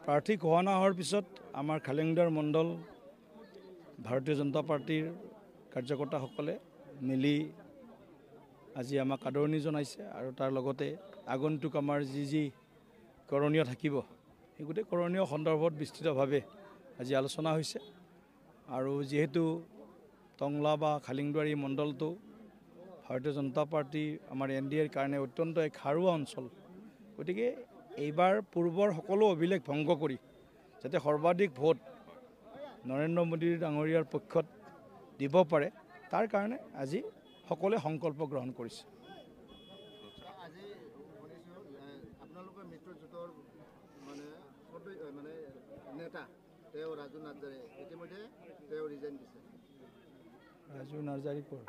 প্ৰাৰ্থী ঘোষণা হোৱাৰ পিছত আমাৰ খালিংদাৰ মণ্ডল ভাৰতীয় জনতা পাৰ্টিৰ কাৰ্যকৰ্তাসকলে মিলি আজি আমাক আদৰণি জনাইছে আৰু তাৰ লগতে আগন্তুক আমাৰ যি কৰণীয় থাকিব সেই গোটেই কৰণীয় সন্দৰ্ভত বিস্তৃতভাৱে আজি আলোচনা হৈছে আৰু যিহেতু টংলা বা খালিংদাৰ এই মণ্ডলটো ভাৰতীয় জনতা পাৰ্টি আমাৰ NDAৰ কাৰণে অত্যন্ত এক সাৰুৱা অঞ্চল গতিকে এইবাৰ পূৰ্বৰ সকলো অভিলেখ ভংগ কৰি যাতে সৰ্বাধিক ভোট নৰেন্দ্ৰ মোদী ডাঙৰীয়াৰ পক্ষত দিব পাৰে তাৰ কাৰণে আজি সকলোৱে সংকল্প গ্ৰহণ কৰিছে। আজি আপোনালোকৰ মিত্ৰজোঁটৰ মানে নেতা তেওঁ ৰাজু নাৰ্জাৰী ইতিমধ্যে তেওঁ ৰিজাইন দিছে। ৰাজু নাৰ্জাৰী কৰ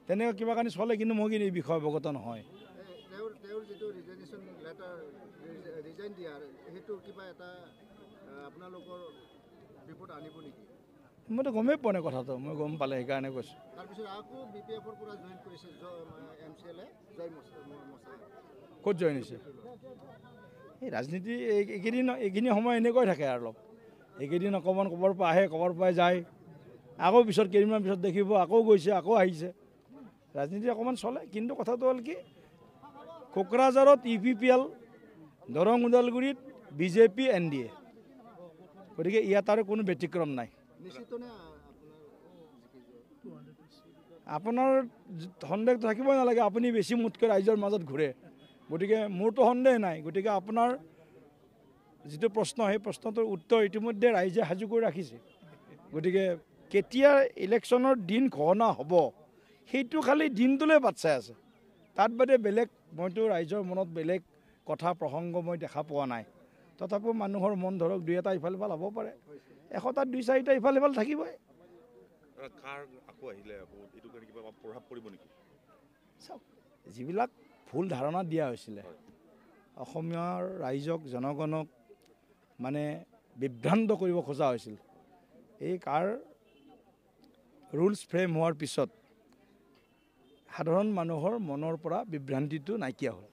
তেনেকুৱা কিবা কাৰণে চলে কিন্তু মই কিন্তু এই বিষয়ে অৱগত নহয়। তেওঁৰ যিটো ৰিজাইনেশ্যন লেটাৰ ৰিজাইন দিয়াৰ সেইটো কিবা এটা আপোনালোকৰ ৰিপৰ্ট আনিব নেকি? মইতো গমেই পোৱা নাই কথাটো, মই গম পালে সেইকাৰণে কৈছোঁ। তাৰপিছত আকৌ BPFৰ পৰা জইন কৰিছে MCLA জয় মছা। ক'ত জইন হৈছে? এই ৰাজনীতি এইখিনি সময় এনেকুৱাই থাকে আৰু অলপ এইকেইদিন অকণমান ক'ৰবাৰ পৰা আহে ক'ৰবাৰ পৰা যায় আকৌ পিছত কেইদিনমান পিছত দেখিব আকৌ গৈছে আকৌ আহিছে ৰাজনীতি অকণমান চলে কিন্তু কথাটো হ'ল কি কোকৰাঝাৰত UPPL দৰং ওদালগুৰিত BJP NDA গতিকে ইয়াত আৰু কোনো ব্যতিক্ৰম নাই। আপোনাৰ সন্দেহ থাকিবই নালাগে, আপুনি বেছি মোতকৈ ৰাইজৰ মাজত ঘূৰে গতিকে মোৰতো সন্দেহ নাই। গতিকে আপোনাৰ যিটো প্ৰশ্ন সেই প্ৰশ্নটোৰ উত্তৰ ইতিমধ্যে ৰাইজে সাজু কৰি ৰাখিছে গতিকে কেতিয়া ইলেকশ্যনৰ দিন ঘোষণা হ'ব সেইটো খালি দিনটোলৈ বাট চাই আছে তাত বাদে বেলেগ মইতো ৰাইজৰ মনত বেলেগ কথা প্ৰসংগ মই দেখা পোৱা নাই। তথাপিও মানুহৰ মন ধৰক দুই এটা ইফাল সিফাল হ'ব পাৰে 100টাত 2-4টা ইফাল সিফাল থাকিবই। চাওক যিবিলাক ভুল ধাৰণা দিয়া হৈছিলে অসমীয়াৰ ৰাইজক জনগণক মানে বিভ্ৰান্ত কৰিব খোজা হৈছিল এই কাৰ ৰুলছ ফ্ৰেম হোৱাৰ পিছত সাধাৰণ মানুহৰ মনৰ পৰা বিভ্ৰান্তিটো নাইকিয়া হ'ল।